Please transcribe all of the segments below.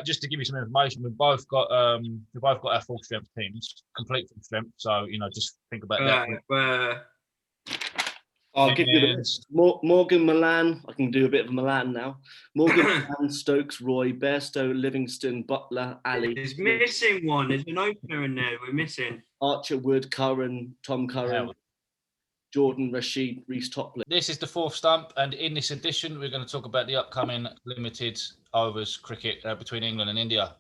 Just to give you some information, we've both got our full strength teams, complete full strength. So just think about that. I'll give you the list. Morgan, Milan. I can do a bit of Milan now. Morgan, Milan, Stokes, Roy, Bairstow, Livingston, Butler, Ali. There's missing one. There's an opener in there. We're missing. Archer, Wood, Curran, Tom Curran, Jordan, Rashid, Reece Topley. This is the fourth stump, and in this edition, we're going to talk about the upcoming limited overs cricket between England and India,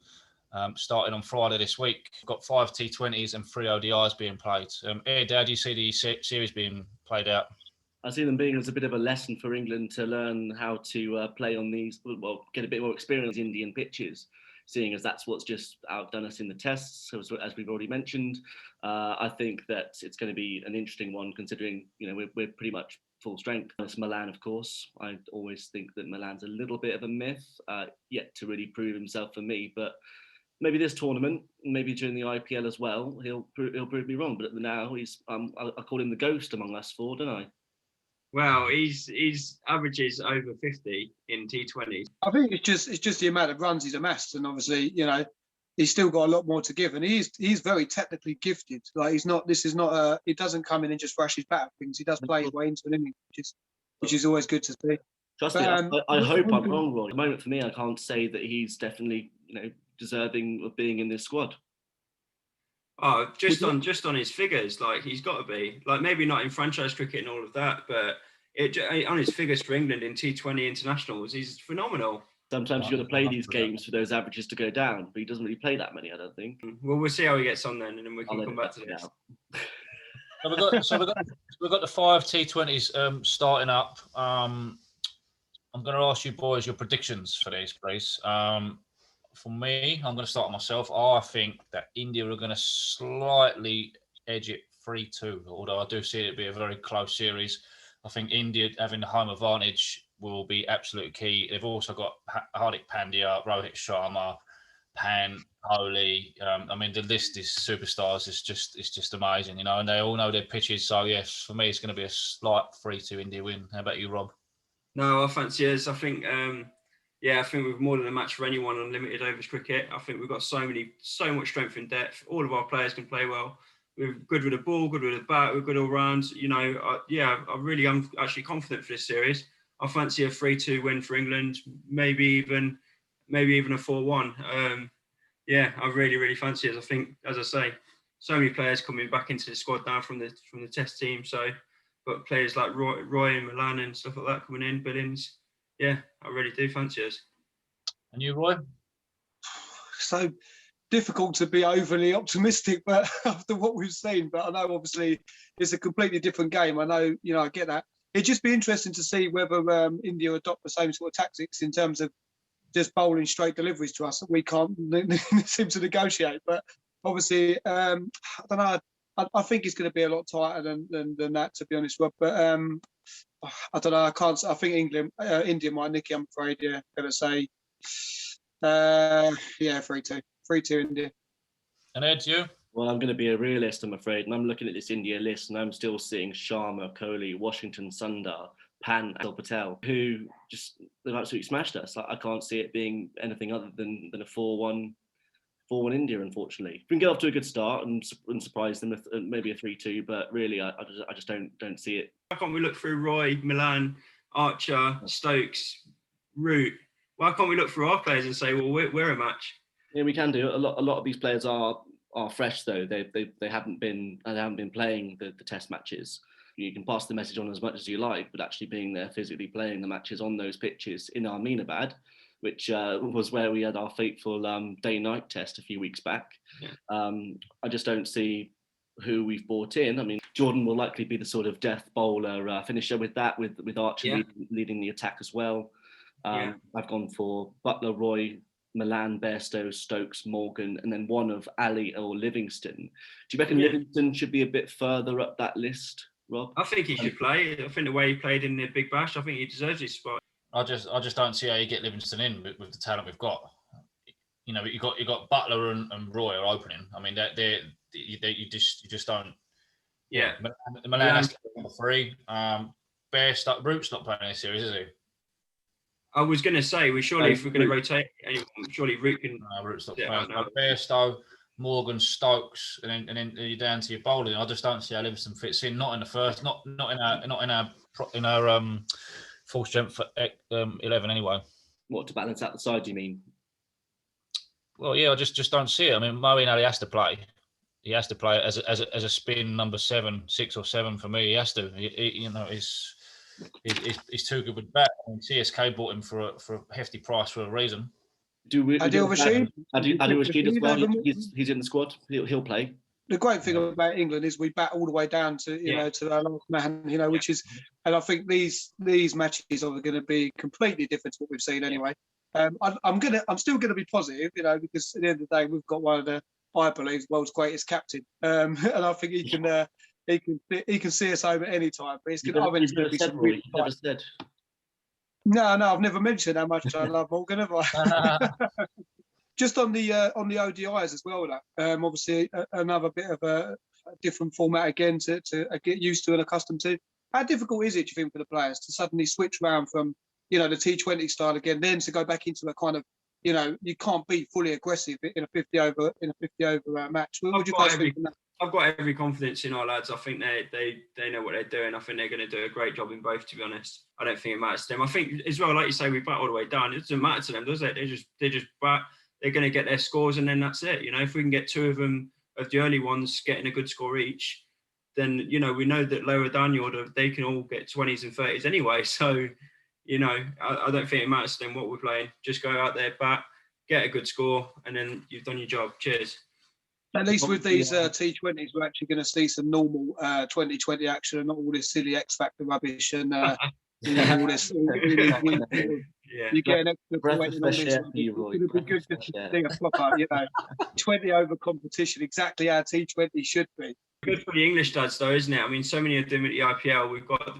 starting on Friday this week. We've got 5 T20Is and 3 ODIs being played. Ed, how do you see the series being played out? I see them being as a bit of a lesson for England to learn how to play on these, get a bit more experience in Indian pitches, seeing as that's what's just outdone us in the tests, as we've already mentioned. I think that it's going to be an interesting one, considering we're pretty much full strength. It's Milan, of course. I always think that Milan's a little bit of a myth, yet to really prove himself for me. But maybe this tournament, maybe during the IPL as well, he'll prove me wrong. But now he's I call him the ghost among us four, don't I? Well, he's averages over 50 in T20. I think it's just the amount of runs he's amassed, and obviously he's still got a lot more to give, and he's very technically gifted. Like he doesn't come in and just rush his bat at things. He does play his way into an inning, which is always good to see. Trust me, I hope I'm wrong, Roy. At the moment, for me, I can't say that he's definitely deserving of being in this squad. Oh, just on his figures, like he's got to be, like maybe not in franchise cricket and all of that, but on his figures for England in T20 internationals, he's phenomenal. Sometimes you've got to play these games for those averages to go down, but he doesn't really play that many, I don't think. Well, we'll see how he gets on then, and then we can come back to this. We've got the 5 T20s starting up. I'm going to ask you boys your predictions for these, please. For me, I'm going to start myself. I think that India are going to slightly edge it 3-2, although I do see it be a very close series. I think India having the home advantage will be absolute key. They've also got Hardik Pandya, Rohit Sharma, Pan, Kohli. The list is superstars. It's just amazing, and they all know their pitches. So yes, for me, it's going to be a slight 3-2 India win. How about you, Rob? No, I fancy us. I think we've more than a match for anyone on limited overs cricket. I think we've got so much strength and depth. All of our players can play well. We're good with the ball, good with the bat, we're good all round. I'm actually confident for this series. I fancy a 3-2 win for England, maybe even a 4-1. I really, really fancy it. I think, as I say, so many players coming back into the squad now from the test team. So, but players like Roy and Milan and stuff like that coming in, Billings. Yeah, I really do fancy us. And you, Roy? So difficult to be overly optimistic, but after what we've seen, but I know obviously it's a completely different game. I know, I get that. It'd just be interesting to see whether India adopt the same sort of tactics in terms of just bowling straight deliveries to us that we can't seem to negotiate. But obviously, I don't know. I think it's going to be a lot tighter than that, to be honest, Rob. But I don't know. I can't. I think India might nick it, I'm afraid. Yeah, going to say, 3-2. 3-2 India. And Ed, you? Well, I'm going to be a realist, I'm afraid. And I'm looking at this India list, and I'm still seeing Sharma, Kohli, Washington, Sundar, Pan, and Patel, who they've absolutely smashed us. I can't see it being anything other than a 4-1 India, unfortunately. We can get off to a good start and surprise them with maybe a 3-2, but really, I just don't see it. Why can't we look through Roy, Milan, Archer, Stokes, Root? Why can't we look through our players and say, well, we're a match? Yeah, we can do. A lot of these players are fresh though. They haven't been playing the test matches. You can pass the message on as much as you like, but actually being there physically playing the matches on those pitches in Ahmedabad, which was where we had our fateful day-night test a few weeks back. Yeah. I just don't see who we've brought in. Jordan will likely be the sort of death bowler finisher with Archer leading the attack as well. I've gone for Butler, Roy, Milan, Bairstow, Stokes, Morgan, and then one of Ali or Livingston. Do you reckon Livingston should be a bit further up that list, Rob? I think he should play. I think the way he played in the Big Bash, I think he deserves his spot. I just don't see how you get Livingston in with the talent we've got. You got Butler and Roy are opening. You just don't. Yeah. Milan has to be number 3. Root's not playing this series, is he? I was going to say, if we're going to rotate anyone, surely Root can. Root's not sit playing. out now. Bairstow, Morgan, Stokes, and then you're down to your bowling. I just don't see how Livingston fits in. Not in the first. Not in our full strength 11 anyway. What, to balance out the side? You mean? Well, yeah, I just don't see it. I mean, Moeen Ali has to play. He has to play as a spin number 7, 6 or 7 for me. He has to. He's too good with bat. I mean, CSK bought him for a hefty price for a reason. Adil Rashid as well. He's in the squad. He'll play. The great thing about England is we bat all the way down to to our last man. Which is, and I think these matches are going to be completely different to what we've seen anyway. I'm still gonna be positive, because at the end of the day we've got one of the, I believe, world's greatest captain, and I think he can see us home at any time. But it's going to be some really tight. No, I've never mentioned how much I love Morgan, have I? Just on the ODIs as well. Obviously another bit of a different format again to get used to and accustomed to. How difficult is it, do you think, for the players to suddenly switch around from the T20 style again, then to go back into a kind of you can't be fully aggressive in a 50 over match? What would you guys think on that? I've got every confidence in our lads. I think they know what they're doing. I think they're going to do a great job in both, to be honest. I don't think it matters to them. I think as well, like you say, we bat all the way down. It doesn't matter to them, does it? They just bat. They're going to get their scores, and then that's it. If we can get 2 of them, of the early ones, getting a good score each, then we know that lower down the order they can all get 20s and 30s anyway. So I don't think it matters to them what we're playing. Just go out there, bat, get a good score, and then you've done your job. Cheers. At least with these T20s, we're actually going to see some normal 2020 action and not all this silly X Factor rubbish and all this. You get an extra point and all this. It would be good to see a proper, 20 over competition, exactly how T20 should be. Good for the English dads, though, isn't it? I mean, so many of them at the IPL.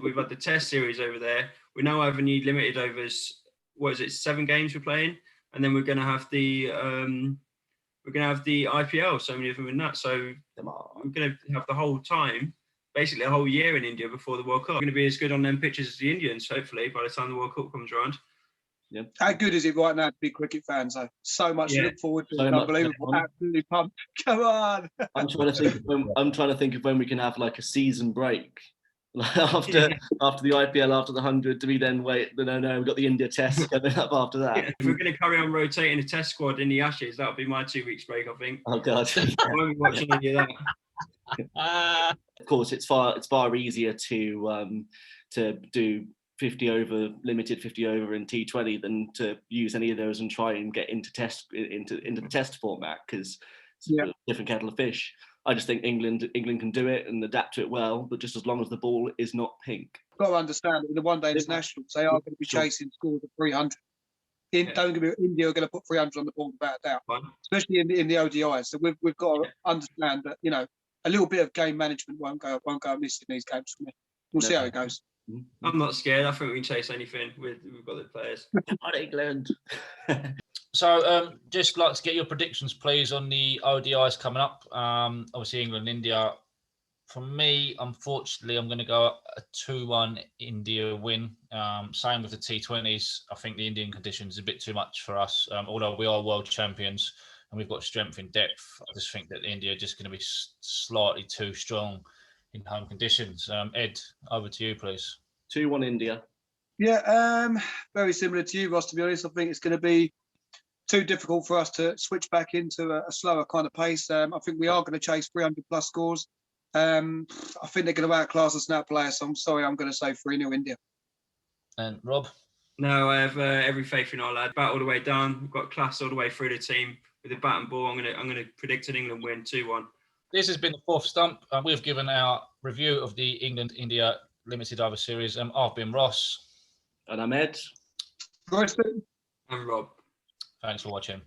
We've had the Test series over there. We now have any limited overs. What is it? 7 games we're playing, and then we're going to have the IPL. So many of them in that. So we're going to have the whole time, basically a whole year in India before the World Cup. We're going to be as good on them pitches as the Indians, hopefully, by the time the World Cup comes around. Yeah. How good is it right now to be cricket fans, though? So much to look forward to. Unbelievable. Absolutely pumped. Come on. I'm trying to think of when we can have like a season break. after the IPL, after the 100, do we then wait? No, we've got the India Test coming up after that. Yeah, if we're going to carry on rotating a Test squad in the Ashes, that would be my 2 weeks break, I think. Oh God, I won't be watching any of that. Of course, it's far easier to do 50 over limited 50 over in T20 than to use any of those and try and get into the Test format, because it's a different kettle of fish. I just think England can do it and adapt to it well, but just as long as the ball is not pink. You've got to understand that in the one-day internationals, they are going to be chasing scores of 300. Don't get me wrong, India are going to put 300 on the ball without a doubt, especially in the ODIs. So we've got to understand that a little bit of game management won't go amiss in these games for me. We'll see how it goes. I'm not scared. I think we can chase anything. We've got the players. On England. So, just like to get your predictions, please, on the ODIs coming up. Obviously, England, India. For me, unfortunately, I'm going to go a 2-1 India win. Same with the T20s. I think the Indian conditions is a bit too much for us. Although we are world champions and we've got strength in depth, I just think that India are just going to be slightly too strong in home conditions. Ed, over to you, please. 2-1 India. Yeah, very similar to you, Ross, to be honest. I think it's going to be too difficult for us to switch back into a slower kind of pace. I think we are going to chase 300 plus scores. I think they're going to outclass us and outplay us. I'm sorry, I'm going to say 3-0 India. And Rob? No, I have every faith in our lad. Bat all the way down. We've got class all the way through the team with the bat and ball. I'm going to predict an England win 2-1. This has been the 4th Stump. We've given our review of the England-India Limited Over Series. I've been Ross. And I'm Ed. Royston. And Rob. Thanks for watching.